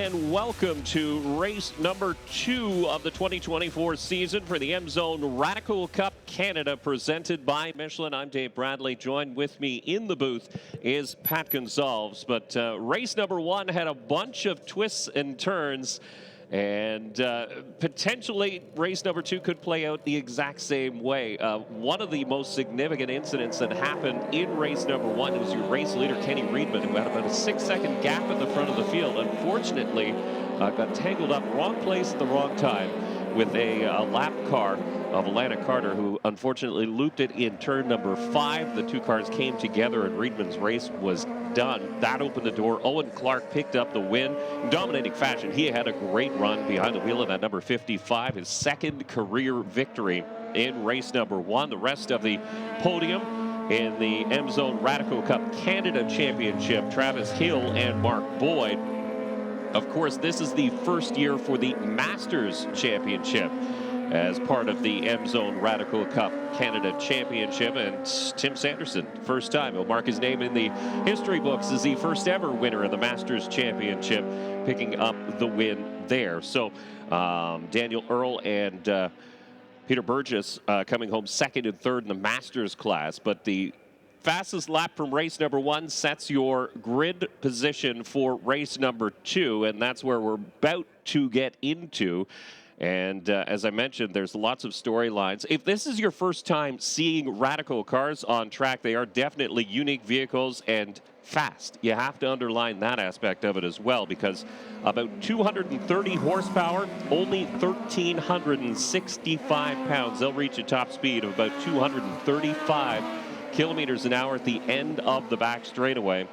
and welcome to race number 2 of the 2024 season for the Emzone Radical Cup Canada, presented by Michelin. I'm Dave Bradley. Joined with me in the booth is Pat Gonzalez. But race number 1 had a bunch of twists and turns, and potentially race number 2 could play out the exact same way. One of the most significant incidents that happened in race number 1 was your race leader, Kenny Reedman, who had about a 6-second gap at the front of the field. Unfortunately, got tangled up wrong place at the wrong time with a lap car of Alana Carter, who unfortunately looped it in turn number 5. The two cars came together and Reedman's race was done. That opened the door. Owen Clark picked up the win in dominating fashion. He had a great run behind the wheel of that number 55, his second career victory in race number 1. The rest of the podium in the Emzone Radical Cup Canada Championship, Travis Hill and Mark Boyd. Of course, this is the first year for the Masters Championship as part of the Emzone Radical Cup Canada Championship, and Tim Sanderson, first time, he'll mark his name in the history books as the first ever winner of the Masters Championship, picking up the win there. So Daniel Earl and Peter Burgess coming home second and third in the Masters class, but the fastest lap from race number 1 sets your grid position for race number 2, and that's where we're about to get into. And as I mentioned, there's lots of storylines. If this is your first time seeing Radical cars on track, they are definitely unique vehicles and fast. You have to underline that aspect of it as well, because about 230 horsepower, only 1,365 pounds. They'll reach a top speed of about 235 kilometers an hour at the end of the back straightaway.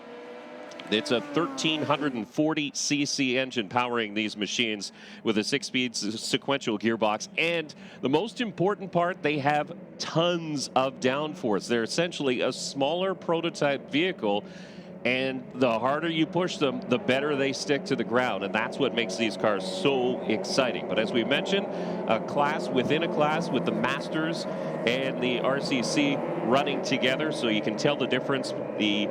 It's a 1,340 cc engine powering these machines with a 6-speed sequential gearbox. And the most important part, they have tons of downforce. They're essentially a smaller prototype vehicle, and the harder you push them, the better they stick to the ground. And that's what makes these cars so exciting. But as we mentioned, a class within a class with the Masters and the RCC running together, so you can tell the difference. The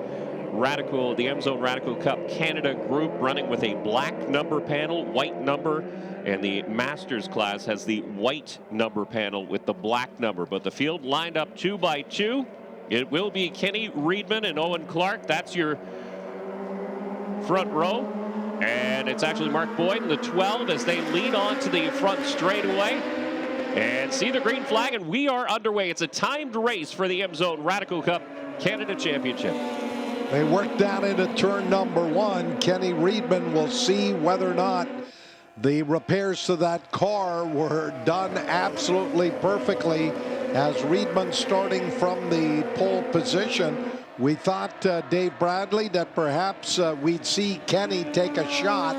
Emzone Radical Cup Canada group running with a black number panel, white number, and the Masters class has the white number panel with the black number. But the field lined up 2 by 2. It will be Kenny Reedman and Owen Clark. That's your front row. And it's actually Mark Boyd in the 12 as they lead on to the front straightaway. And see the green flag, and we are underway. It's a timed race for the Emzone Radical Cup Canada Championship. They work down into turn number 1. Kenny Reedman will see whether or not the repairs to that car were done absolutely perfectly, as Reedman starting from the pole position. We thought, Dave Bradley, that perhaps we'd see Kenny take a shot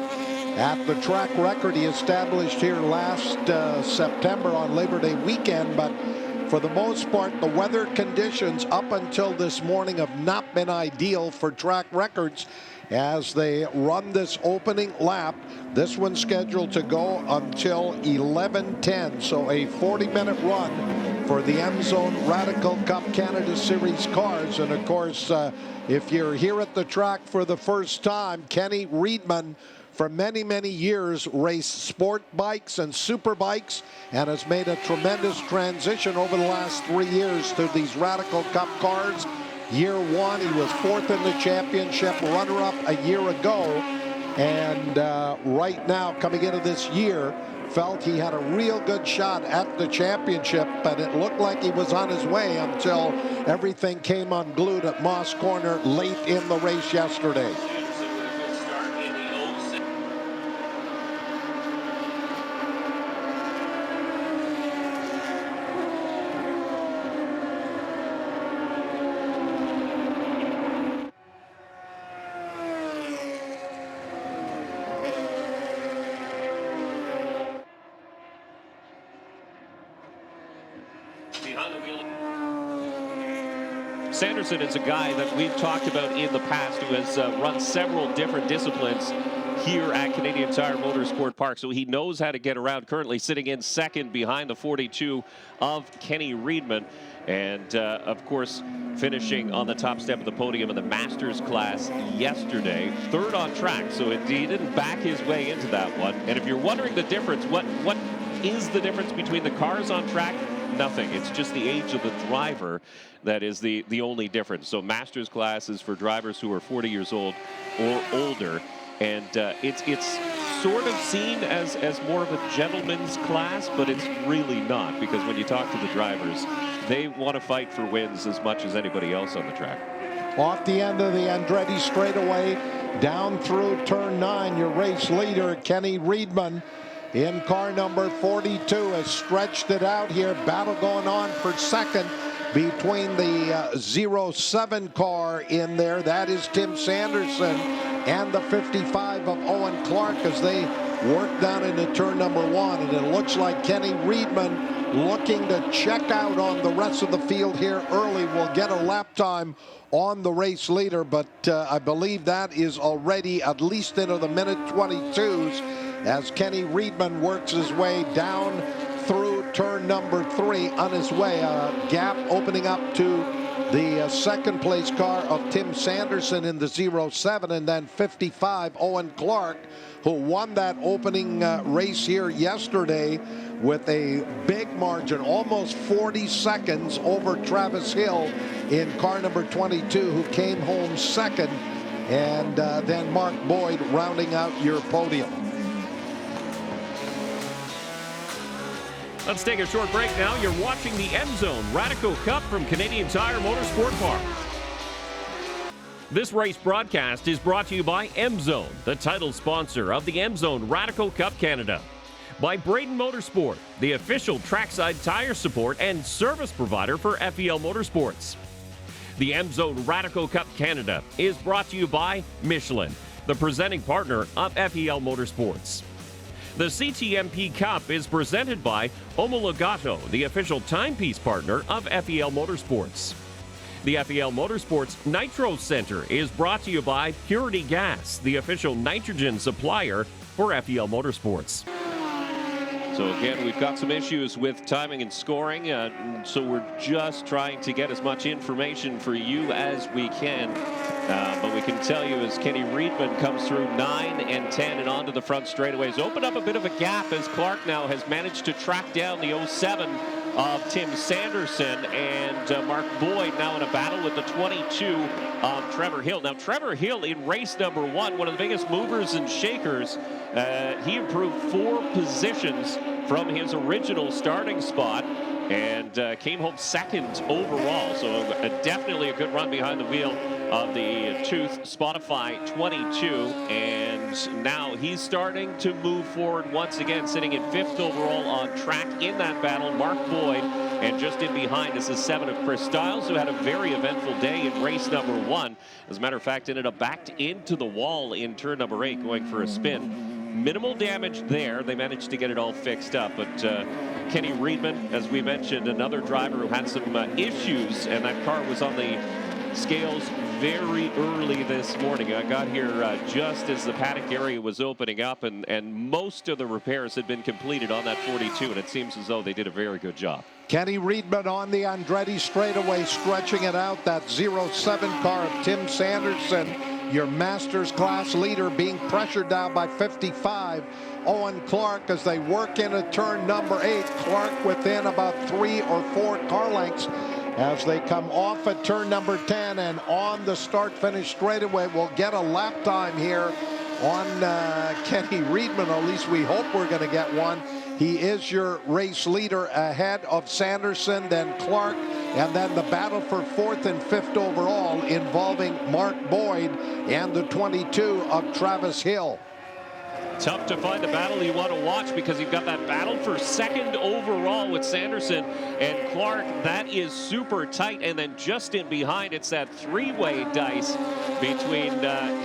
at the track record he established here last September on Labor Day weekend, but for the most part, the weather conditions up until this morning have not been ideal for track records as they run this opening lap. This one's scheduled to go until 11:10, so a 40-minute run for the Emzone Radical Cup Canada Series cars. And of course, if you're here at the track for the first time, Kenny Reedman for many, many years raced sport bikes and super bikes and has made a tremendous transition over the last 3 years to these Radical Cup cars. Year 1, he was 4th in the championship, runner-up a year ago, and right now, coming into this year, felt he had a real good shot at the championship, but it looked like he was on his way until everything came unglued at Moss Corner late in the race yesterday. Sanderson is a guy that we've talked about in the past who has run several different disciplines here at Canadian Tire Motorsport Park, so he knows how to get around. Currently sitting in second behind the 42 of Kenny Reedman. And, of course, finishing on the top step of the podium in the Masters class yesterday. Third on track, so he didn't back his way into that one. And if you're wondering the difference, what is the difference between the cars on track? Nothing. It's just the age of the driver that is the only difference. So Masters class is for drivers who are 40 years old or older. And it's sort of seen as more of a gentleman's class, but it's really not, because when you talk to the drivers, they want to fight for wins as much as anybody else on the track. Off the end of the Andretti straightaway, down through turn 9, your race leader, Kenny Reedman, in car number 42, has stretched it out here. Battle going on for second between the 07 car in there, that is Tim Sanderson, and the 55 of Owen Clark as they work down into turn number 1. And it looks like Kenny Reedman, looking to check out on the rest of the field here early, will get a lap time on the race leader, but I believe that is already at least into the minute 22s as Kenny Reedman works his way down through turn number 3 on his way. A gap opening up to the second place car of Tim Sanderson in the 07, and then 55 Owen Clark, who won that opening race here yesterday with a big margin, almost 40 seconds over Travis Hill in car number 22, who came home second, and then Mark Boyd rounding out your podium. Let's take a short break now. You're watching the Emzone Radical Cup from Canadian Tire Motorsport Park. This race broadcast is brought to you by Emzone, the title sponsor of the Emzone Radical Cup Canada. By Braden Motorsport, the official trackside tire support and service provider for FEL Motorsports. The Emzone Radical Cup Canada is brought to you by Michelin, the presenting partner of FEL Motorsports. The CTMP Cup is presented by Omologato, the official timepiece partner of FEL Motorsports. The FEL Motorsports Nitro Center is brought to you by Purity Gas, the official nitrogen supplier for FEL Motorsports. So again, we've got some issues with timing and scoring, so we're just trying to get as much information for you as we can. But we can tell you as Kenny Reedman comes through 9 and 10 and onto the front straightaways, opened up a bit of a gap as Clark now has managed to track down the 07 of Tim Sanderson, and Mark Boyd now in a battle with the 22 of Trevor Hill. Now Trevor Hill in race number 1, one of the biggest movers and shakers. He improved 4 positions from his original starting spot and came home second overall. So definitely a good run behind the wheel of the Tooth Spotify 22. And now he's starting to move forward once again, sitting in 5th overall on track in that battle. Mark Boyd, and just in behind is the 7 of Chris Stiles, who had a very eventful day in race number 1. As a matter of fact, ended up backed into the wall in turn number 8, going for a spin. Minimal damage there. They managed to get it all fixed up, but Kenny Reedman, as we mentioned, another driver who had some issues, and that car was on the scales very early this morning. I got here just as the paddock area was opening up, and most of the repairs had been completed on that 42, and it seems as though they did a very good job. Kenny Reedman on the Andretti straightaway, stretching it out. That 07 car of Tim Sanderson, your Masters class leader, being pressured down by 55 Owen Clark as they work into turn number 8. Clark within about 3 or 4 car lengths as they come off at turn number 10, and on the start-finish straightaway. We'll get a lap time here on Kenny Reedman. At least we hope we're going to get one. He is your race leader ahead of Sanderson, then Clark, and then the battle for 4th and 5th overall involving Mark Boyd and the 22 of Travis Hill. Tough to find a battle you want to watch, because you've got that battle for 2nd overall with Sanderson and Clark. That is super tight. And then just in behind, it's that 3-way dice between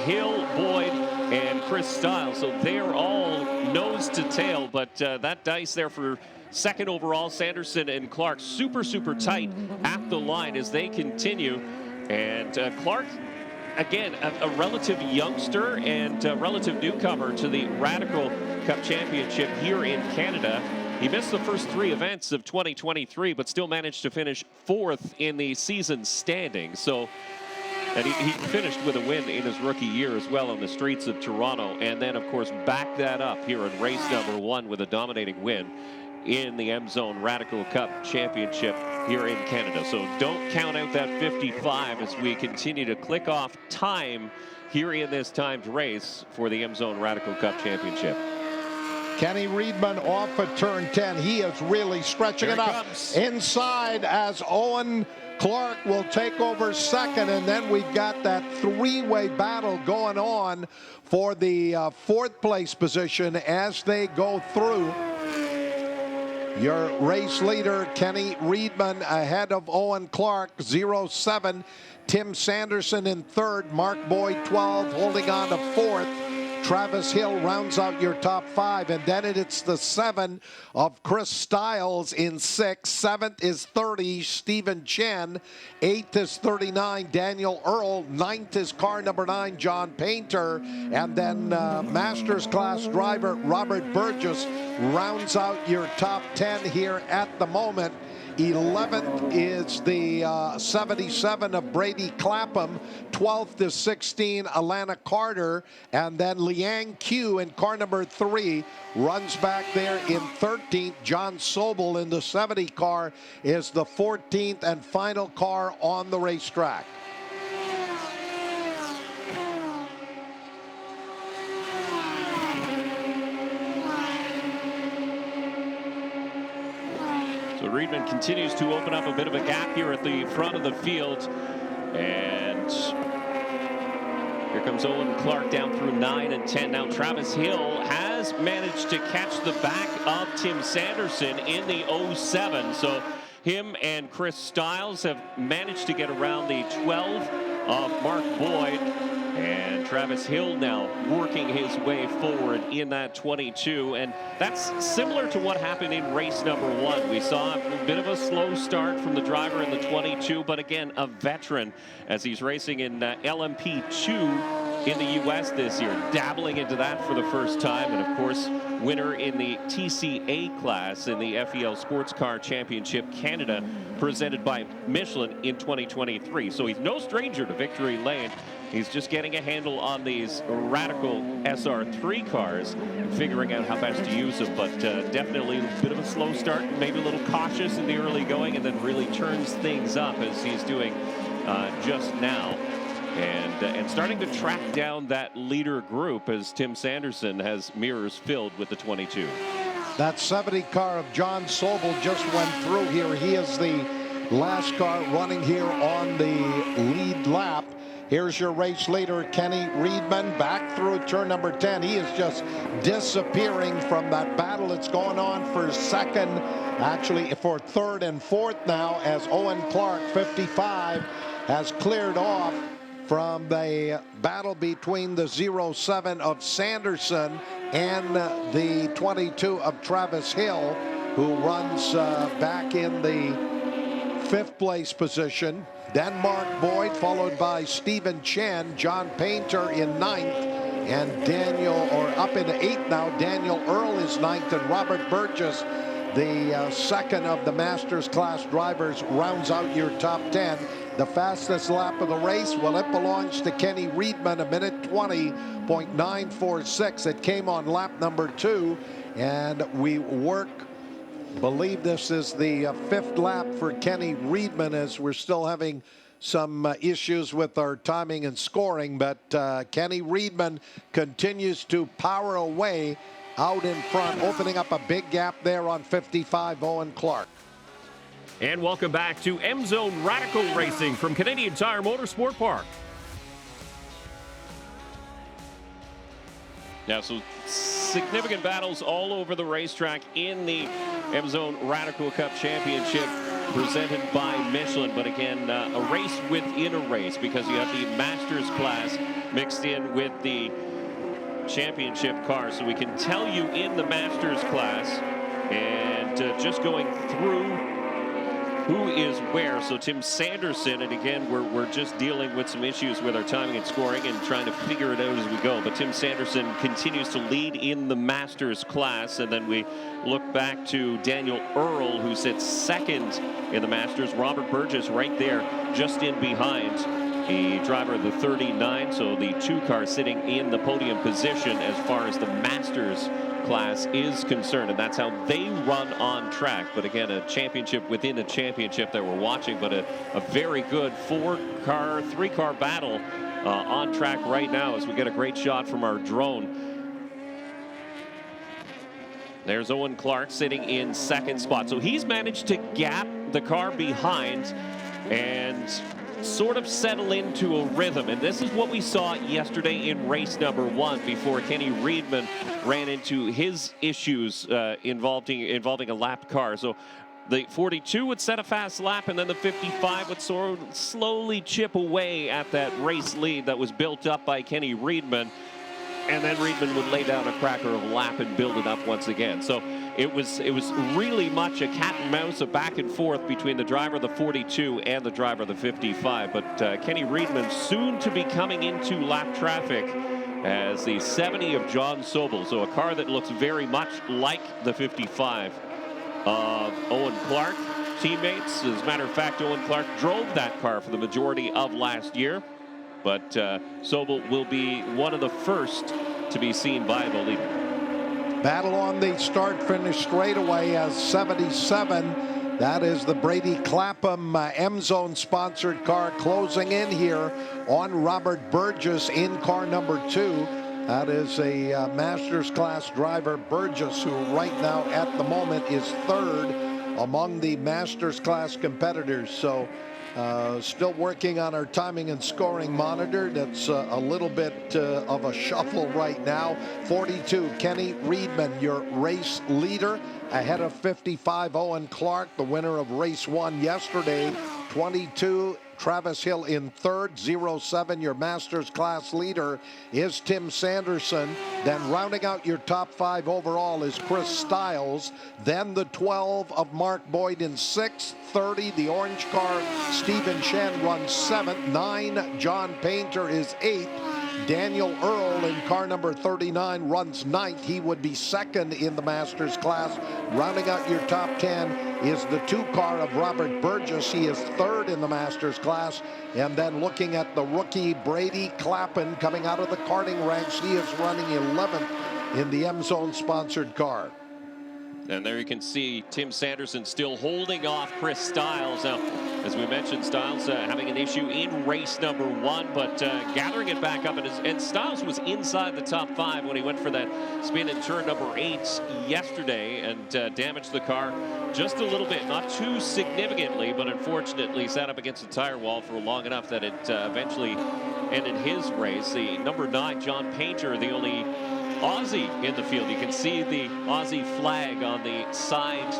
Hill, Boyd, and Chris Stiles. So they're all nose to tail, but that dice there for 2nd overall, Sanderson and Clark, super tight at the line as they continue. And Clark again, a relative youngster and a relative newcomer to the Radical Cup Championship here in Canada. He missed the first 3 events of 2023, but still managed to finish 4th in the season standings. So, and he finished with a win in his rookie year as well on the streets of Toronto. And then, of course, backed that up here in race number 1 with a dominating win in the Emzone Radical Cup Championship here in Canada. So don't count out that 55 as we continue to click off time here in this timed race for the Emzone Radical Cup Championship. Kenny Reedman off at turn 10. He is really stretching it up inside as Owen Clark will take over second, and then we've got that 3-way battle going on for the 4th place position as they go through. Your race leader, Kenny Reedman, ahead of Owen Clark, 0-7. Tim Sanderson in 3rd. Mark Boyd, 12, holding on to 4th. Travis Hill rounds out your top 5, and then it's the 7 of Chris Stiles in 6th. 7th is 30, Stephen Chen. 8th is 39, Daniel Earl. 9th is car number 9, John Painter. And then Masters class driver Robert Burgess rounds out your top 10 here at the moment. 11th is the 77 of Brady Clapham. 12th is 16, Alana Carter. And then Liang Q in car number 3 runs back there in 13th. John Sobel in the 70 car is the 14th and final car on the racetrack. So Reedman continues to open up a bit of a gap here at the front of the field. And here comes Owen Clark down through 9 and 10. Now Travis Hill has managed to catch the back of Tim Sanderson in the 07. So him and Chris Stiles have managed to get around the 12 of Mark Boyd. And Travis Hill now working his way forward in that 22. And that's similar to what happened in race number 1. We saw a bit of a slow start from the driver in the 22, but again, a veteran as he's racing in LMP2 in the U.S. this year, dabbling into that for the first time. And of course, winner in the TCA class in the FEL Sports Car Championship Canada, presented by Michelin in 2023. So he's no stranger to victory lane. He's just getting a handle on these Radical SR3 cars and figuring out how best to use them. But definitely a bit of a slow start, maybe a little cautious in the early going, and then really turns things up as he's doing just now. And starting to track down that leader group as Tim Sanderson has mirrors filled with the 22. That 70 car of John Sobel just went through here. He is the last car running here on the lead lap. Here's your race leader, Kenny Reedman, back through turn number 10. He is just disappearing from that battle that's going on for second, actually for 3rd and 4th now, as Owen Clark, 55, has cleared off from the battle between the 07 of Sanderson and the 22 of Travis Hill, who runs back in the 5th place position. Then Mark Boyd, followed by Stephen Chen, John Painter in 9th, and up in 8th now, Daniel Earl is 9th, and Robert Burgess, the 2nd of the Masters class drivers, rounds out your top 10. The fastest lap of the race, well, it belongs to Kenny Reedman, 1:20.946. It came on lap number 2, and we believe this is the 5th lap for Kenny Reedman, as we're still having some issues with our timing and scoring, but Kenny Reedman continues to power away out in front, opening up a big gap there on 55, Owen Clark. And welcome back to Emzone Radical Racing from Canadian Tire Motorsport Park. Now, so significant battles all over the racetrack in the Emzone Radical Cup Championship presented by Michelin. But again, a race within a race, because you have the Masters class mixed in with the championship car. So we can tell you in the Masters class, and just going through who is where. So Tim Sanderson, and again, we're just dealing with some issues with our timing and scoring and trying to figure it out as we go. But Tim Sanderson continues to lead in the Masters class. And then we look back to Daniel Earl, who sits second in the Masters. Robert Burgess right there, just in behind the driver of the 39. So the 2-car sitting in the podium position as far as the Masters class is concerned, and that's how they run on track. But again, a championship within a championship that we're watching, but a very good 3-car battle on track right now as we get a great shot from our drone. There's Owen Clark sitting in second spot. So he's managed to gap the car behind and sort of settle into a rhythm. And this is what we saw yesterday in race number 1 before Kenny Reedman ran into his issues involving a lapped car. So the 42 would set a fast lap, and then the 55 would sort of slowly chip away at that race lead that was built up by Kenny Reedman. And then Reedman would lay down a cracker of a lap and build it up once again. So it was really much a cat and mouse, a back and forth between the driver of the 42 and the driver of the 55. But Kenny Reedman soon to be coming into lap traffic as the 70 of John Sobel. So a car that looks very much like the 55 of Owen Clark. Teammates, as a matter of fact, Owen Clark drove that car for the majority of last year. But Sobel will be one of the first to be seen by the leader. Battle on the start-finish straightaway as 77. That is the Brady Clapham M-Zone sponsored car closing in here on Robert Burgess in car number 2. That is a Masters class driver, Burgess, who right now at the moment is 3rd among the Masters class competitors. So still working on our timing and scoring monitor. That's a little bit of a shuffle right now. 42, Kenny Reedman, your race leader, ahead of 55, Owen Clark, the winner of race 1 yesterday. 22, Travis Hill in 3rd. 07, your Masters class leader is Tim Sanderson. Then rounding out your top 5 overall is Chris Stiles. Then the 12 of Mark Boyd in 6th. 30, the orange car, Stephen Shen runs 7th. 9, John Painter is 8th. Daniel Earl in car number 39 runs 9th. He would be 2nd in the Masters class. Rounding out your top 10 is the 2-car of Robert Burgess. He is 3rd in the Masters class. And then looking at the rookie Brady Clapham coming out of the karting ranks, he is running 11th in the M-Zone sponsored car. And there you can see Tim Sanderson still holding off Chris Stiles. Now, as we mentioned, Stiles having an issue in race number 1, but gathering it back up. And Stiles was inside the top 5 when he went for that spin in turn number 8 yesterday and damaged the car just a little bit. Not too significantly, but unfortunately sat up against the tire wall for long enough that it eventually ended his race. The number 9, John Painter, the only Aussie in the field. You can see the Aussie flag on the side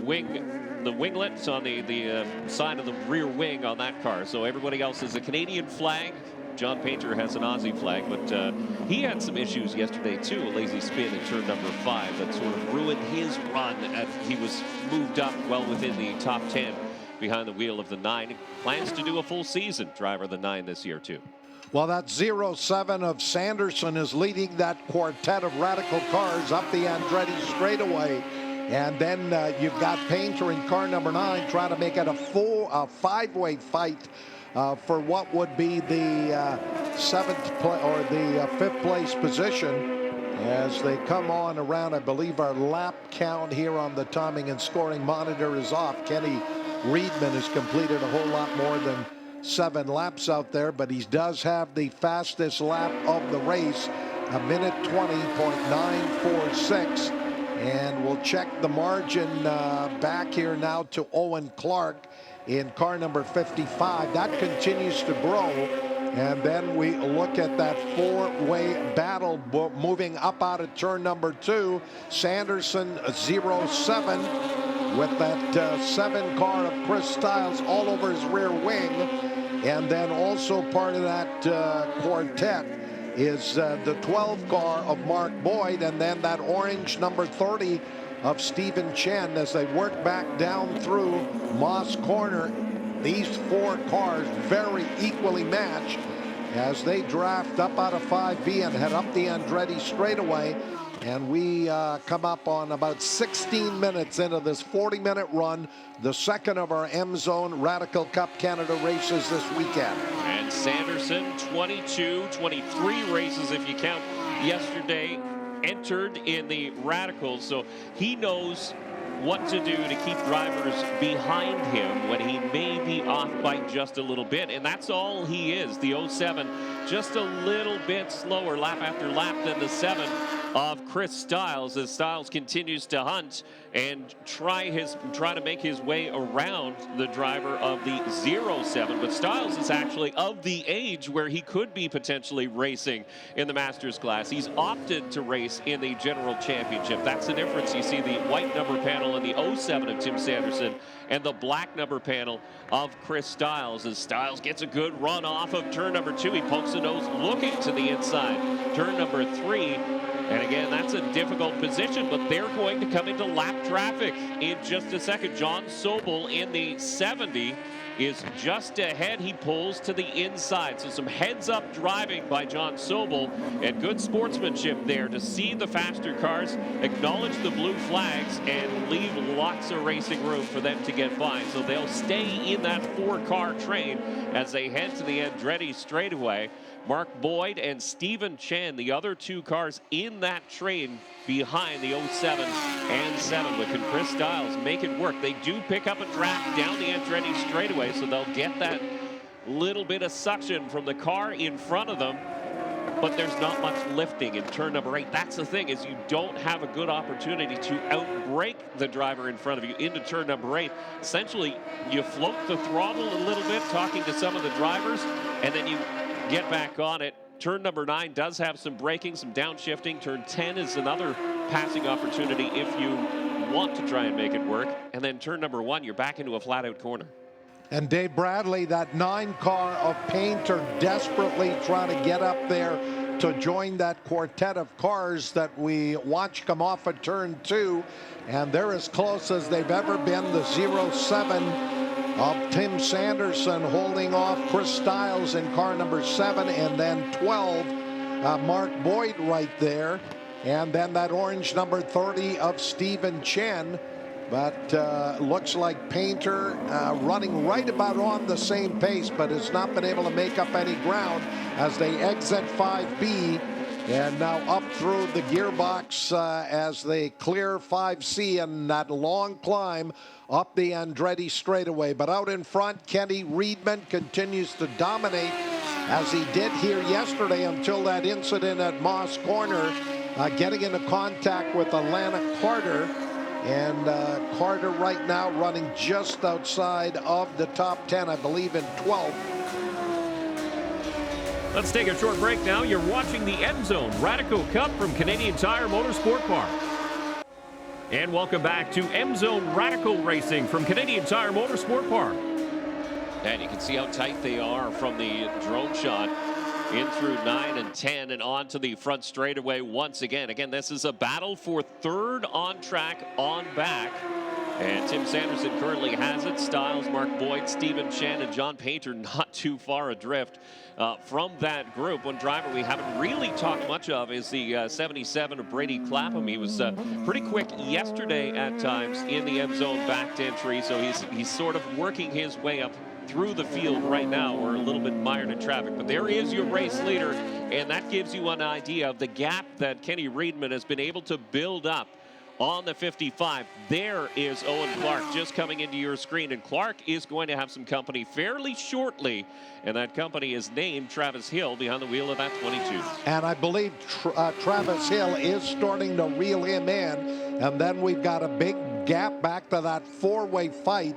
wing, the winglets on the side of the rear wing on that car. So everybody else is a Canadian flag. John Painter has an Aussie flag, but he had some issues yesterday too. A lazy spin in turn number 5 that sort of ruined his run. He was moved up well within the top 10 behind the wheel of the 9. Plans to do a full season, driver of the 9 this year too. Well, that 07 of Sanderson is leading that quartet of Radical cars up the Andretti straightaway. And then you've got Painter in car number 9 trying to make it a 5-way fight for what would be the 5th place position as they come on around. I believe our lap count here on the timing and scoring monitor is off. Kenny Reedman has completed a whole lot more than 7 laps out there, but he does have the fastest lap of the race, a minute 20.946. And we'll check the margin back here now to Owen Clark in car number 55. That continues to grow. And then we look at that 4-way battle moving up out of turn number 2. Sanderson 07 with that 7 car of Chris Stiles all over his rear wing. And then also part of that quartet is the 12 car of Mark Boyd, and then that orange number 30 of Stephen Chen as they work back down through Moss Corner. These four cars very equally matched as they draft up out of 5B and head up the Andretti straightaway. And we come up on about 16 minutes into this 40-minute run, the second of our Emzone Radical Cup Canada races this weekend. And Sanderson, 23 races if you count yesterday, entered in the Radicals, so he knows what to do to keep drivers behind him when he may be off by just a little bit, and that's all he is. The 07 just a little bit slower lap after lap than the 7 of Chris Stiles, as Stiles continues to hunt and try to make his way around the driver of the 07. But Stiles is actually of the age where he could be potentially racing in the Masters class. He's opted to race in the General Championship. That's the difference. You see the white number panel in the 07 of Tim Sanderson and the black number panel of Chris Stiles, as Stiles gets a good run off of turn number 2. He pokes the nose looking to the inside. Turn number 3. And again, that's a difficult position, but they're going to come into lap traffic in just a second. John Sobel in the 70 is just ahead. He pulls to the inside. So some heads-up driving by John Sobel and good sportsmanship there to see the faster cars, acknowledge the blue flags, and leave lots of racing room for them to get by. So they'll stay in that 4-car train as they head to the Andretti straightaway. Mark Boyd and Stephen Chen, the other 2 cars in that train behind the 07 and 7. But can Chris Stiles make it work? They do pick up a draft down the Andretti straightaway, so they'll get that little bit of suction from the car in front of them. But there's not much lifting in turn number 8. That's the thing, is you don't have a good opportunity to outbrake the driver in front of you into turn number 8. Essentially, you float the throttle a little bit, talking to some of the drivers, and then you get back on it. Turn number 9 does have some braking, some downshifting. Turn 10 is another passing opportunity if you want to try and make it work. And then turn number 1, you're back into a flat-out corner. And Dave Bradley, that 9 car of Painter, desperately trying to get up there to join that quartet of cars that we watch come off at turn 2. And they're as close as they've ever been. The 07 of Tim Sanderson holding off Chris Stiles in car number 7, and then 12, Mark Boyd right there, and then that orange number 30 of Stephen Chen. But looks like Painter running right about on the same pace, but has not been able to make up any ground as they exit 5B and now up through the gearbox as they clear 5C and that long climb up the Andretti straightaway. But out in front, Kenny Reedman continues to dominate as he did here yesterday until that incident at Moss Corner, getting into contact with Alana Carter. And Carter right now running just outside of the top 10, I believe in 12th. Let's take a short break now. You're watching the Emzone Radical Cup from Canadian Tire Motorsport Park. And welcome back to Emzone Radical Racing from Canadian Tire Motorsport Park. And you can see how tight they are from the drone shot in through 9 and 10 and on to the front straightaway once again. Again, this is a battle for third on track, on back. And Tim Sanderson currently has it. Stiles, Mark Boyd, Stephen Chen, and John Painter not too far adrift from that group. One driver we haven't really talked much of is the 77 of Brady Clapham. He was pretty quick yesterday at times in the Emzone backed entry, so he's sort of working his way up through the field right now. We're a little bit mired in traffic, but there is your race leader, and that gives you an idea of the gap that Kenny Reedman has been able to build up on the 55. There is Owen Clark just coming into your screen, and Clark is going to have some company fairly shortly, and that company is named Travis Hill behind the wheel of that 22. And I believe Travis Hill is starting to reel him in, and then we've got a big gap back to that 4-way fight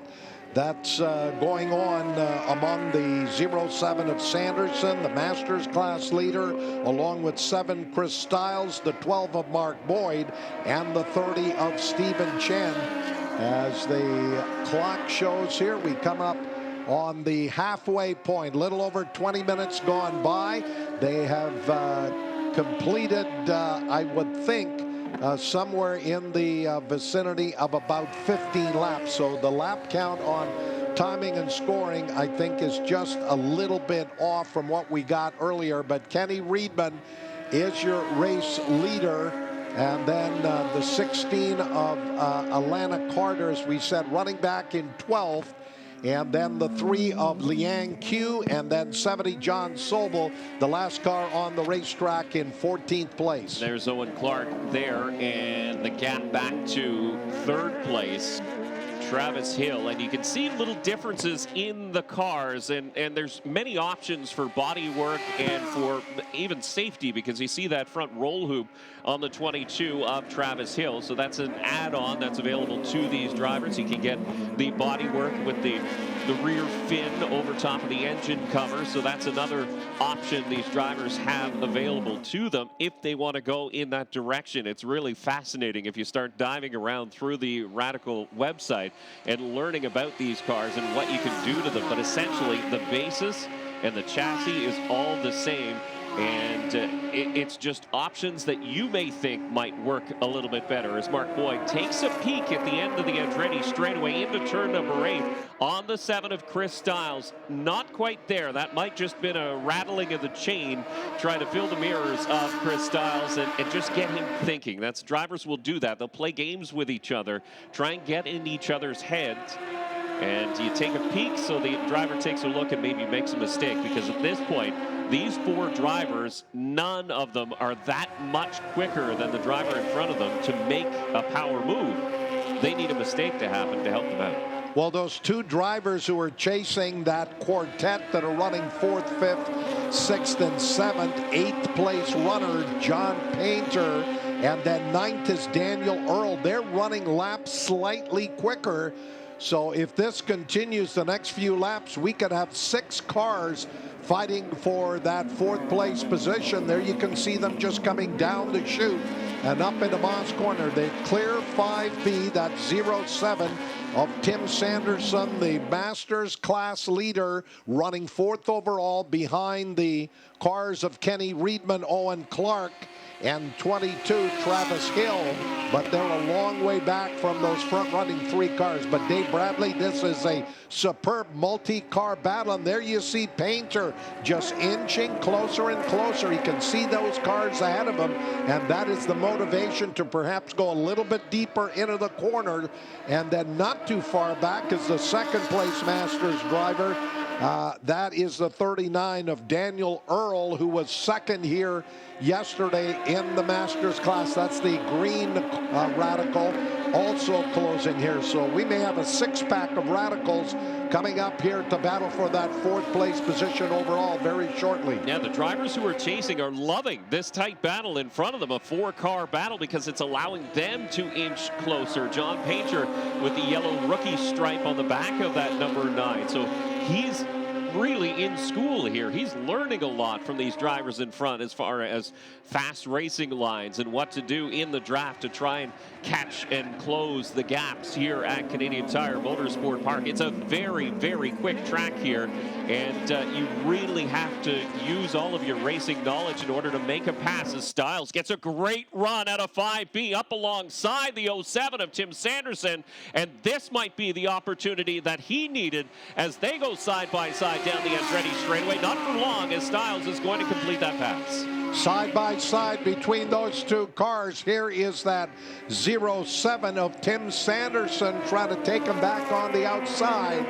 that's going on among the 07 of Sanderson, the Masters class leader, along with 7 Chris Stiles, the 12 of Mark Boyd, and the 30 of Stephen Chen. As the clock shows here, we come up on the halfway point, little over 20 minutes gone by. They have completed, I would think, somewhere in the vicinity of about 15 laps. So the lap count on timing and scoring, I think, is just a little bit off from what we got earlier. But Kenny Reedman is your race leader. And then the 16 of Alana Carter, as we said, running back in 12th. And then the 3 of Liang Q, and then 70 John Sobel, the last car on the racetrack, in 14th place. There's Owen Clark there, and the gap back to 3rd place. Travis Hill, and you can see little differences in the cars, and there's many options for body work and for even safety, because you see that front roll hoop on the 22 of Travis Hill. So that's an add-on that's available to these drivers. You can get the body work with the rear fin over top of the engine cover. So that's another option these drivers have available to them if they want to go in that direction. It's really fascinating if you start diving around through the Radical website and learning about these cars and what you can do to them. But essentially, the basis and the chassis is all the same. And it's just options that you may think might work a little bit better, as Mark Boyd takes a peek at the end of the Andretti straightaway into turn number 8 on the 7 of Chris Stiles. Not quite there. That might just been a rattling of the chain trying to fill the mirrors of Chris Stiles and just get him thinking. That's drivers will do that. They'll play games with each other, try and get in each other's heads. And you take a peek so the driver takes a look and maybe makes a mistake, because at this point, these 4 drivers, none of them are that much quicker than the driver in front of them to make a power move. They need a mistake to happen to help them out. Well, those 2 drivers who are chasing that quartet that are running 4th, 5th, 6th, and 7th, 8th place runner John Painter, and then 9th is Daniel Earl. They're running laps slightly quicker. So if this continues the next few laps, we could have 6 cars fighting for that 4th place position. There you can see them just coming down the chute and up into Moss Corner. They clear 5B, that's 07 of Tim Sanderson, the Masters class leader, running 4th overall behind the cars of Kenny Reedman, Owen Clark, and 22 Travis Hill, but they're a long way back from those front-running 3 cars. But Dave Bradley, this is a superb multi-car battle, and there you see Painter just inching closer and closer. He can see those cars ahead of him, and that is the motivation to perhaps go a little bit deeper into the corner. And then not too far back is the 2nd place Masters driver. That is the 39 of Daniel Earl, who was 2nd here yesterday in the Masters class. That's the green Radical, also closing here. So we may have a 6-pack of Radicals coming up here to battle for that 4th place position overall very shortly. Yeah, the drivers who are chasing are loving this tight battle in front of them, a 4-car battle, because it's allowing them to inch closer. John Painter with the yellow rookie stripe on the back of that number 9. So he's really in school here. He's learning a lot from these drivers in front as far as fast racing lines and what to do in the draft to try and catch and close the gaps here at Canadian Tire Motorsport Park. It's a very, very quick track here, and you really have to use all of your racing knowledge in order to make a pass, as Stiles gets a great run out of 5B up alongside the 07 of Tim Sanderson, and this might be the opportunity that he needed as they go side by side down the Andretti straightaway. Not for long, as Stiles is going to complete that pass. Side by side between those 2 cars. Here is that 07 of Tim Sanderson trying to take him back on the outside.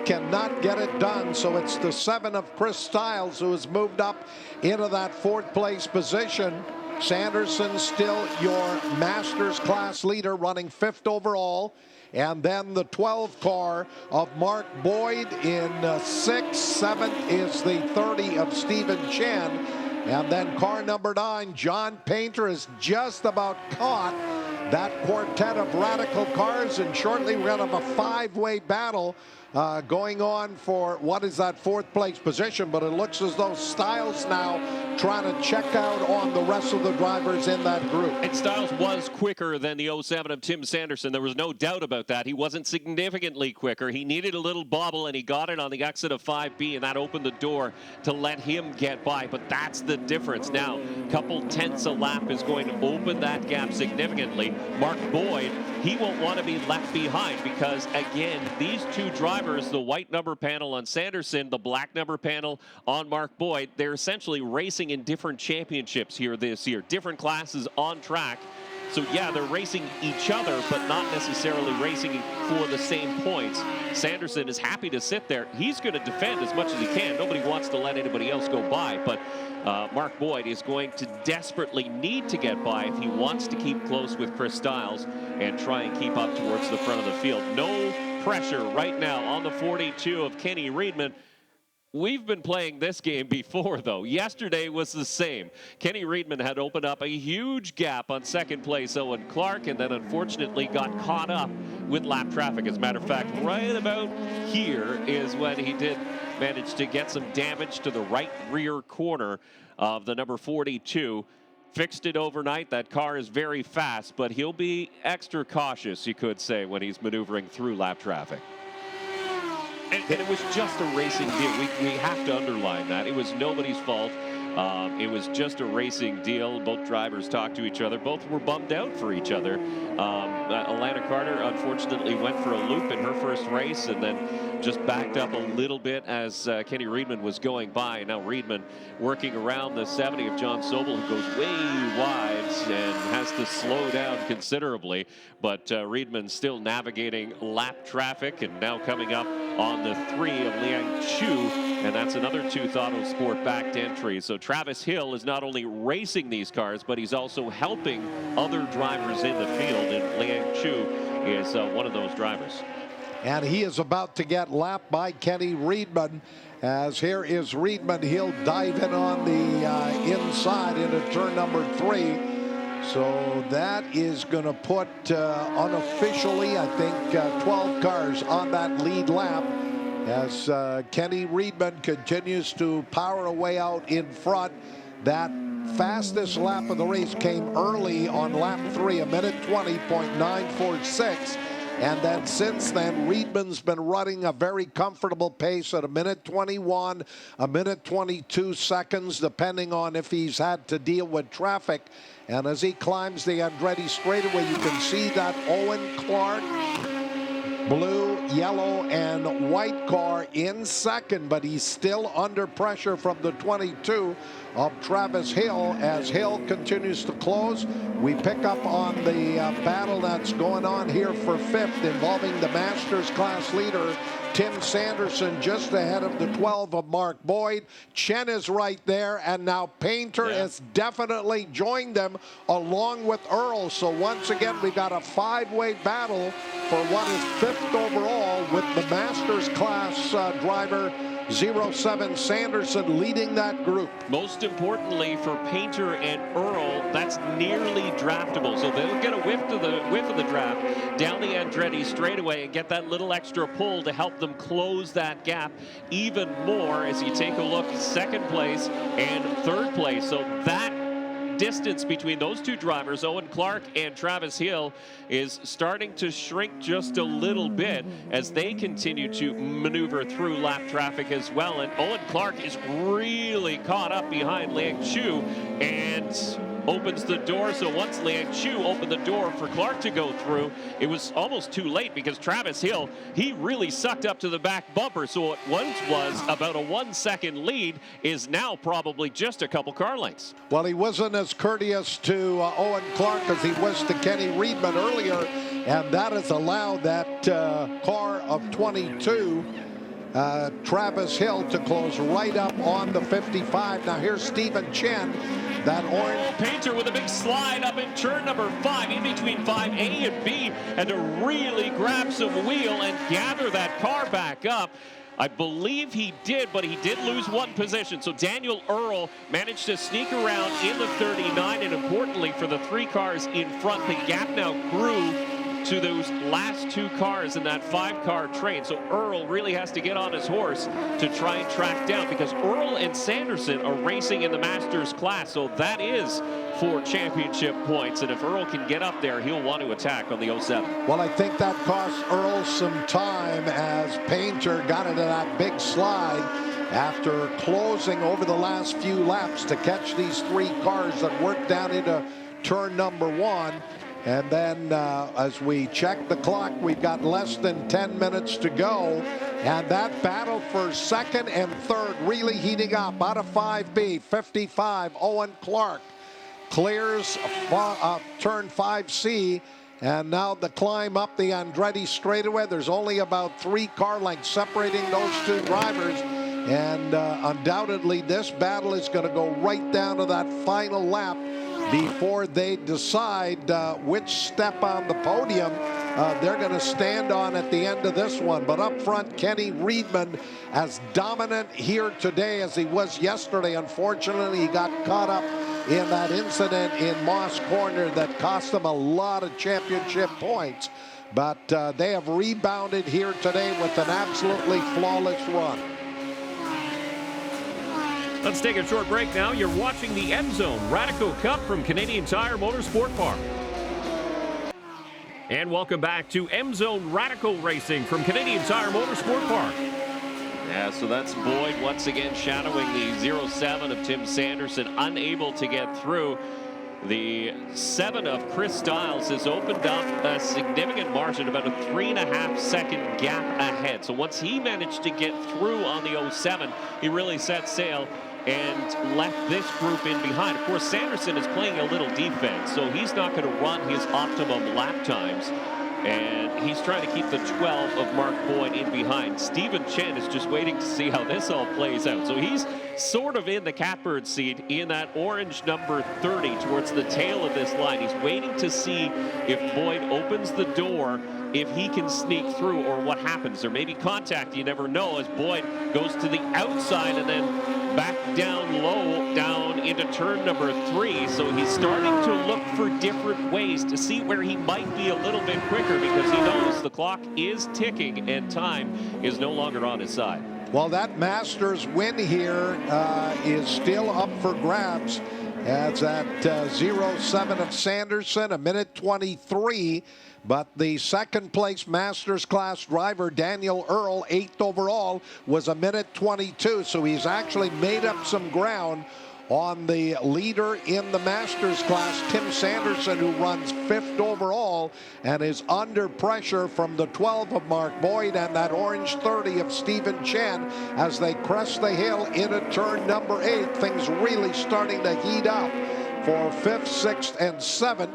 Cannot get it done. So it's the 7 of Chris Stiles who has moved up into that 4th place position. Sanderson still your Masters class leader, running 5th overall. And then the 12 car of Mark Boyd in 6th. 7th is the 30 of Stephen Chen. And then car number 9, John Painter, is just about caught that quartet of Radical cars. And shortly we're going to have a 5-way battle going on for, what is that, 4th place position, but it looks as though Stiles now trying to check out on the rest of the drivers in that group. And Stiles was quicker than the 07 of Tim Sanderson. There was no doubt about that. He wasn't significantly quicker. He needed a little bobble, and he got it on the exit of 5B, and that opened the door to let him get by. But that's the difference. Now, a couple tenths a lap is going to open that gap significantly. Mark Boyd, he won't want to be left behind because, again, these two drivers, the white number panel on Sanderson, the black number panel on Mark Boyd, they're essentially racing in different championships here this year, different classes on track. So yeah, they're racing each other, but not necessarily racing for the same points. Sanderson is happy to sit there. He's going to defend as much as he can. Nobody wants to let anybody else go by, but Mark Boyd is going to desperately need to get by if he wants to keep close with Chris Stiles and try and keep up towards the front of the field. No pressure right now on the 42 of Kenny Reedman. We've been playing this game before, though. Yesterday was the same. Kenny Reedman had opened up a huge gap on second place Owen Clark, and then unfortunately got caught up with lap traffic. As a matter of fact, right about here is when he did manage to get some damage to the right rear corner of the number 42. Fixed it overnight. That car is very fast, but he'll be extra cautious, you could say, when he's maneuvering through lap traffic. And it was just a racing deal. We have to underline that. It was nobody's fault. It was just a racing deal. Both drivers talked to each other. Both were bummed out for each other. Alana Carter, unfortunately, went for a loop in her first race and then just backed up a little bit as Kenny Reedman was going by. Now Reedman working around the 70 of John Sobel, who goes way wide and has to slow down considerably. But Reedman still navigating lap traffic and now coming up on the 3 of Liang Chu, and that's another Tooth Auto Sport backed entry. So Travis Hill is not only racing these cars, but he's also helping other drivers in the field, and Liang Chu is one of those drivers. And he is about to get lapped by Kenny Reedman, as here is Reedman. He'll dive in on the inside into turn number 3. So that is going to put unofficially, I think, 12 cars on that lead lap as Kenny Reedman continues to power away out in front. That fastest lap of the race came early on lap 3, a minute 20.946. And then since then, Reedman's been running a very comfortable pace at a minute 21, a minute 22 seconds, depending on if he's had to deal with traffic. And as he climbs the Andretti straightaway, you can see that Owen Clark, blue, yellow, and white car in second, but he's still under pressure from the 22 of Travis Hill. As Hill continues to close, we pick up on the battle that's going on here for 5th, involving the Masters class leader Tim Sanderson, just ahead of the 12 of Mark Boyd. Chen is right there, and now Painter has definitely joined them along with Earl. So once again, we got a 5-way battle for what is 5th overall, with the Masters class driver 07 Sanderson leading that group. Most importantly for Painter and Earl, that's nearly draftable. So they'll get a whiff of the draft down the Andretti straightaway and get that little extra pull to help them close that gap even more as you take a look second place and third place. So that distance between those two drivers, Owen Clark and Travis Hill, is starting to shrink just a little bit as they continue to maneuver through lap traffic as well. And Owen Clark is really caught up behind Liang Chu and opens the door. So once Liang Chu opened the door for Clark to go through, it was almost too late because Travis Hill, he really sucked up to the back bumper. So what once was about a 1-second lead is now probably just a couple car lengths. Well, he wasn't as courteous to Owen Clark as he was to Kenny Reedman earlier, and that has allowed that car of 22, Travis Hill, to close right up on the 55. Now here's Stephen Chen, that orange Painter with a big slide up in turn number 5, in between 5A and B, and to really grab some wheel and gather that car back up. I believe he did, but he did lose one position. So Daniel Earl managed to sneak around in the 39, and importantly for the 3 cars in front, the gap now grew to those last 2 cars in that 5-car train. So Earl really has to get on his horse to try and track down, because Earl and Sanderson are racing in the Masters class. So that is for championship points. And if Earl can get up there, he'll want to attack on the 07. Well, I think that cost Earl some time as Painter got into that big slide after closing over the last few laps to catch these 3 cars that worked down into turn number 1. And then as we check the clock, we've got less than 10 minutes to go. And that battle for second and third really heating up. Out of 5B, 55, Owen Clark clears turn 5C. And now the climb up the Andretti straightaway. There's only about 3 car lengths separating those 2 drivers. And undoubtedly, this battle is going to go right down to that final lap before they decide which step on the podium they're going to stand on at the end of this one. But up front, Kenny Reedman as dominant here today as he was yesterday. Unfortunately, he got caught up in that incident in Moss Corner that cost them a lot of championship points. But they have rebounded here today with an absolutely flawless run. Let's take a short break now. You're watching the Emzone Radical Cup from Canadian Tire Motorsport Park. And welcome back to Emzone Radical Racing from Canadian Tire Motorsport Park. Yeah, so that's Boyd once again shadowing the 07 of Tim Sanderson, unable to get through. The 7 of Chris Stiles has opened up a significant margin, about a 3.5-second gap ahead. So once he managed to get through on the 07, he really set sail and left this group in behind. Of course, Sanderson is playing a little defense, so he's not going to run his optimum lap times. And he's trying to keep the 12 of Mark Boyd in behind. Stephen Chen is just waiting to see how this all plays out. So he's sort of in the catbird seat in that orange number 30 towards the tail of this line. He's waiting to see if Boyd opens the door, if he can sneak through, or what happens. There may be contact, you never know, as Boyd goes to the outside and then back down low, down into turn number 3. So he's starting to look for different ways to see where he might be a little bit quicker, because he knows the clock is ticking and time is no longer on his side. Well, that Masters win here is still up for grabs, as at 07 of Sanderson, 1:23. But the second place Masters class driver, Daniel Earl, 8th overall, was 1:22. So he's actually made up some ground on the leader in the Masters class, Tim Sanderson, who runs 5th overall and is under pressure from the 12 of Mark Boyd and that orange 30 of Stephen Chen as they crest the hill into turn number 8. Things really starting to heat up for 5th, 6th, and 7th.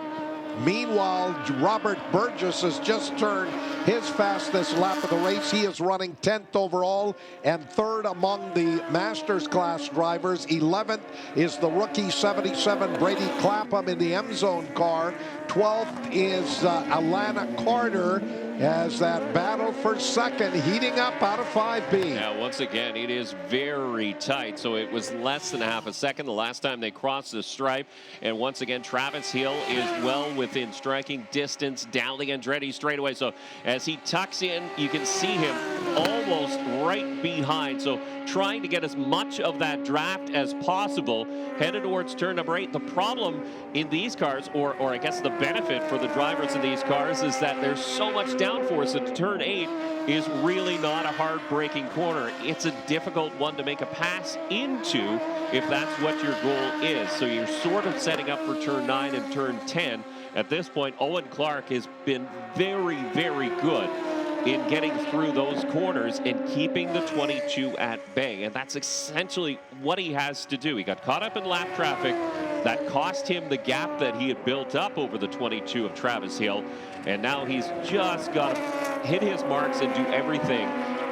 Meanwhile, Robert Burgess has just turned his fastest lap of the race. He is running 10th overall and 3rd among the Masters class drivers. 11th is the rookie 77 Brady Clapham in the Emzone car. 12th is Alana Carter, as that battle for second heating up out of 5B. Yeah, once again, it is very tight. So it was less than half a second the last time they crossed the stripe. And once again, Travis Hill is well within striking distance down the Andretti straightaway. So as he tucks in, you can see him almost right behind. So trying to get as much of that draft as possible, headed towards turn number 8. The problem in these cars, or I guess the benefit for the drivers in these cars, is that there's so much downforce that turn 8 is really not a hard braking corner. It's a difficult one to make a pass into if that's what your goal is. So you're sort of setting up for turn 9 and turn 10. At this point, Owen Clark has been very, very good in getting through those corners and keeping the 22 at bay. And that's essentially what he has to do. He got caught up in lap traffic. That cost him the gap that he had built up over the 22 of Travis Hill. And now he's just got to hit his marks and do everything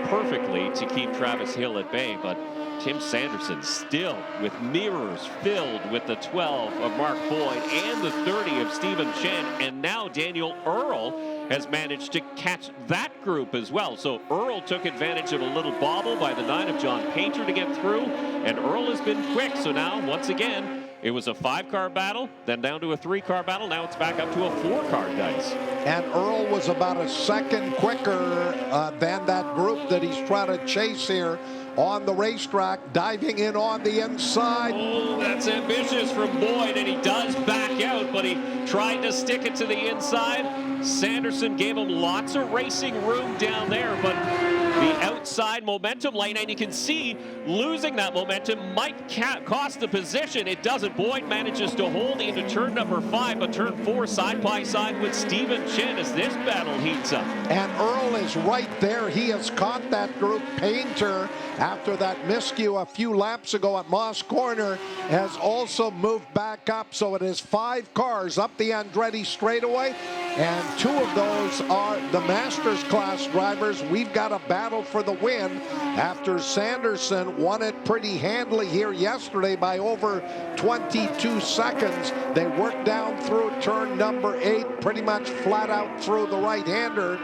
perfectly to keep Travis Hill at bay. But Tim Sanderson still with mirrors filled with the 12 of Mark Boyd and the 30 of Stephen Chen. And now Daniel Earl has managed to catch that group as well. So Earl took advantage of a little bobble by the 9 of John Painter to get through, and Earl has been quick. So now, once again, It was a 5-car battle, then down to a 3-car battle. Now it's back up to a 4-car dice. And Earl was about a second quicker than that group that he's trying to chase here on the racetrack, diving in on the inside. Oh, that's ambitious from Boyd, and he does back out, but he tried to stick it to the inside. Sanderson gave him lots of racing room down there, but the outside momentum lane, and you can see losing that momentum might cost the position. It doesn't. Boyd manages to hold into turn number 5, but turn 4 side by side with Stephen Chin as this battle heats up. And Earl is right there. He has caught that group. Painter, after that miscue a few laps ago at Moss Corner, has also moved back up. So it is 5 cars up the Andretti straightaway, and 2 of those are the Masters class drivers. We've got a battle for the win after Sanderson won it pretty handily here yesterday by over 22 seconds. They worked down through turn number 8, pretty much flat out through the right-hander.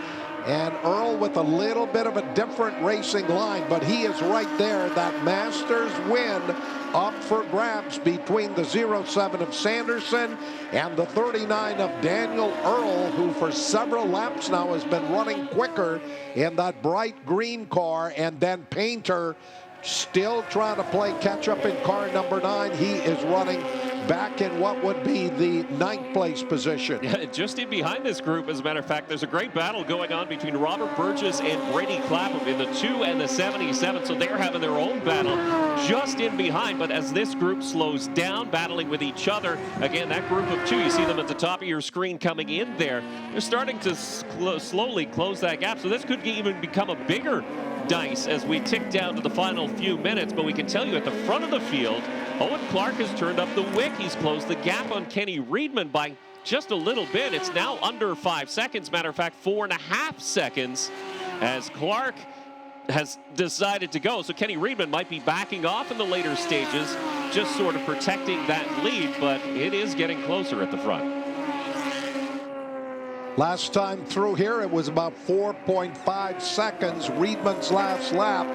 And Earl with a little bit of a different racing line, but he is right there. That Masters win up for grabs between the 07 of Sanderson and the 39 of Daniel Earl, who for several laps now has been running quicker in that bright green car. And then Painter still trying to play catch up in car number 9. He is running back in what would be the 9th place position. Yeah, just in behind this group, as a matter of fact, there's a great battle going on between Robert Burgess and Brady Clapham in the 2 and the 77, so they're having their own battle just in behind. But as this group slows down, battling with each other, again, that group of 2, you see them at the top of your screen coming in there, they're starting to slowly close that gap, so this could even become a bigger dice as we tick down to the final few minutes. But we can tell you at the front of the field, Owen Clark has turned up the wick. He's closed the gap on Kenny Reedman by just a little bit. It's now under 5 seconds. Matter of fact, 4.5 seconds as Clark has decided to go. So Kenny Reedman might be backing off in the later stages, just sort of protecting that lead, but it is getting closer at the front. Last time through here, it was about 4.5 seconds. Reedman's last lap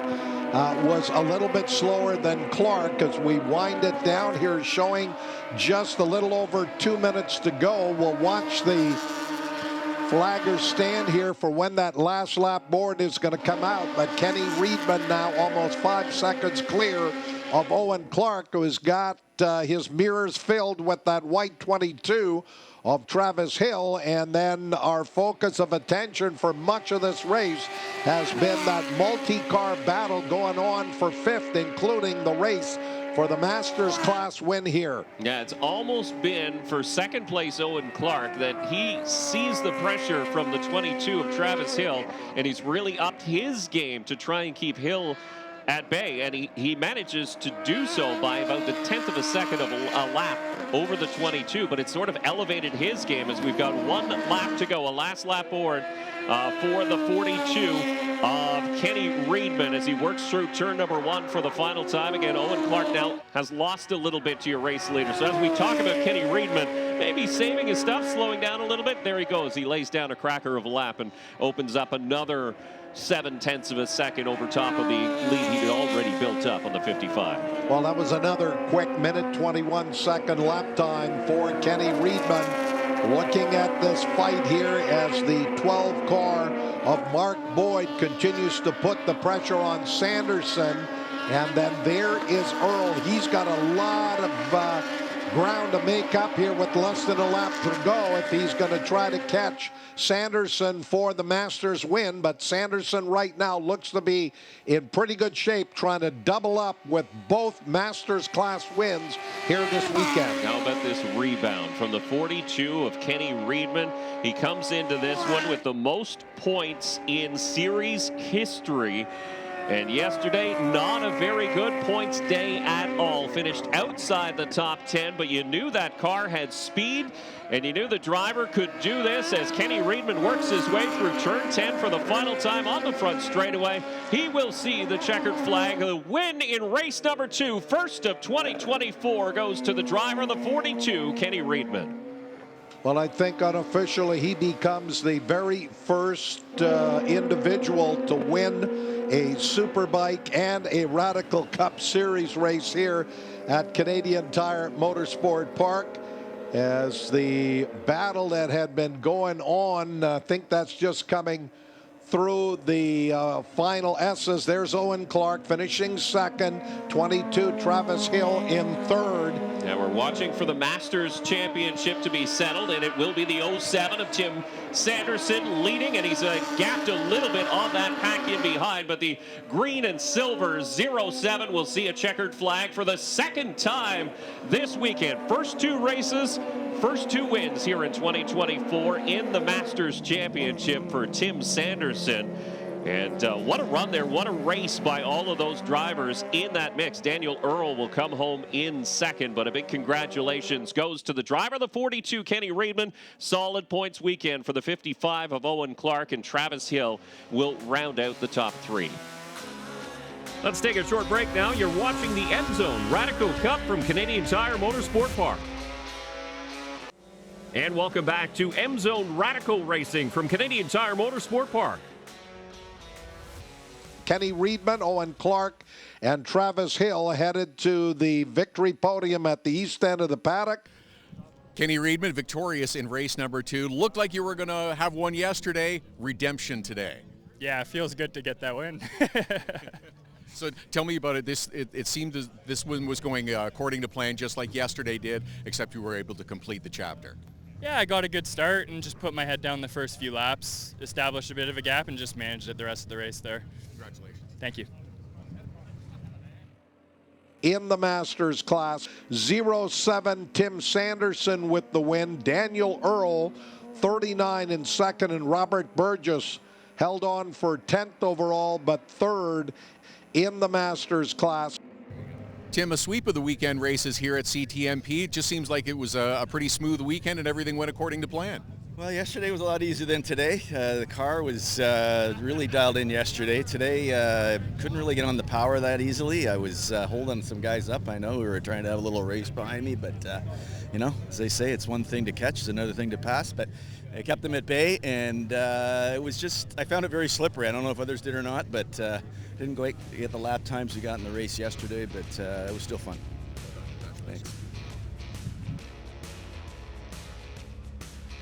was a little bit slower than Clark as we wind it down here, showing just a little over 2 minutes to go. We'll watch the flaggers stand here for when that last lap board is going to come out. But Kenny Reedman now almost 5 seconds clear of Owen Clark, who has got his mirrors filled with that white 22 of Travis Hill. And then our focus of attention for much of this race has been that multi-car battle going on for 5th, including the race for the Masters class win here. Yeah, it's almost been for 2nd place Owen Clark that he sees the pressure from the 22 of Travis Hill, and he's really upped his game to try and keep Hill at bay, and he manages to do so by about the 10th of a second of a lap over the 22, but it's sort of elevated his game as we've got 1 lap to go, a last lap board for the 42 of Kenny Reedman as he works through turn number 1 for the final time. Again, Owen Clark now has lost a little bit to your race leader. So as we talk about Kenny Reedman, maybe saving his stuff, slowing down a little bit, there he goes. He lays down a cracker of a lap and opens up another 0.7 of a second over top of the lead he'd already built up on the 55. Well, that was another quick minute 21 second lap time for Kenny Reedman. Looking at this fight here as the 12 car of Mark Boyd continues to put the pressure on Sanderson. And then there is Earl. He's got a lot of ground to make up here with less than a lap to go if he's going to try to catch Sanderson for the Masters win. But Sanderson right now looks to be in pretty good shape, trying to double up with both Masters class wins here this weekend. How about this rebound from the 42 of Kenny Reedman? He comes into this one with the most points in series history. And yesterday, not a very good points day at all. Finished outside the top 10, but you knew that car had speed, and you knew the driver could do this as Kenny Reedman works his way through turn 10 for the final time on the front straightaway. He will see the checkered flag. The win in race number 2, first of 2024, goes to the driver, the 42, Kenny Reedman. Well, I think unofficially he becomes the very first individual to win a Superbike and a Radical Cup Series race here at Canadian Tire Motorsport Park. As the battle that had been going on, I think that's just coming through the final S's. There's Owen Clark finishing second, 22 Travis Hill in third. Now we're watching for the Masters Championship to be settled, and it will be the 07 of Tim Sanderson leading, and he's gapped a little bit on that pack in behind, but the green and silver 07 will see a checkered flag for the second time this weekend. First two races, first two wins here in 2024 in the Masters Championship for Tim Sanderson. And what a run there, what a race by all of those drivers in that mix. Daniel Earl will come home in second, but a big congratulations goes to the driver, the 42, Kenny Reedman. Solid points weekend for the 55 of Owen Clark, and Travis Hill will round out the top three. Let's take a short break now. You're watching the Emzone Radical Cup from Canadian Tire Motorsport Park. And welcome back to Emzone Radical Racing from Canadian Tire Motorsport Park. Kenny Reedman, Owen Clark, and Travis Hill headed to the victory podium at the east end of the paddock. Kenny Reedman victorious in race number 2. Looked like you were going to have one yesterday. Redemption today. Yeah, it feels good to get that win. So tell me about it. It seemed as this one was going according to plan, just like yesterday did, except you were able to complete the chapter. Yeah, I got a good start and just put my head down the first few laps, established a bit of a gap, and just managed it the rest of the race there. Congratulations. Thank you. In the Masters class, 07 Tim Sanderson with the win. Daniel Earl, 39 in second, and Robert Burgess held on for 10th overall, but third in the Masters class. Tim, a sweep of the weekend races here at CTMP. It just seems like it was a pretty smooth weekend and everything went according to plan. Well, yesterday was a lot easier than today. The car was really dialed in yesterday. Today, couldn't really get on the power that easily. I was holding some guys up. I know we were trying to have a little race behind me, but you know, as they say, it's one thing to catch, it's another thing to pass. But I kept them at bay, and it was just, I found it very slippery. I don't know if others did or not, but didn't quite get the lap times we got in the race yesterday, but it was still fun. Thanks.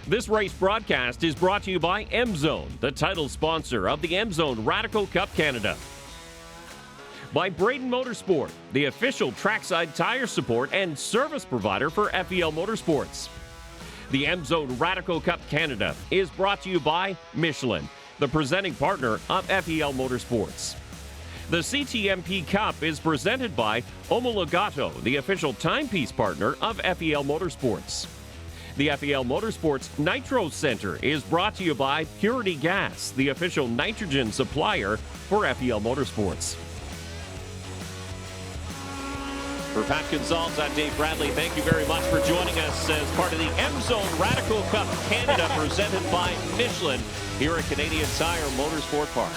This race broadcast is brought to you by Emzone, the title sponsor of the Emzone Radical Cup Canada. By Braden Motorsport, the official trackside tire support and service provider for FEL Motorsports. The Emzone Radical Cup Canada is brought to you by Michelin, the presenting partner of FEL Motorsports. The CTMP Cup is presented by Omologato, the official timepiece partner of FEL Motorsports. The FEL Motorsports Nitro Center is brought to you by Purity Gas, the official nitrogen supplier for FEL Motorsports. For Pat Gonzalez, I'm Dave Bradley. Thank you very much for joining us as part of the Emzone Radical Cup Canada presented by Michelin here at Canadian Tire Motorsport Park.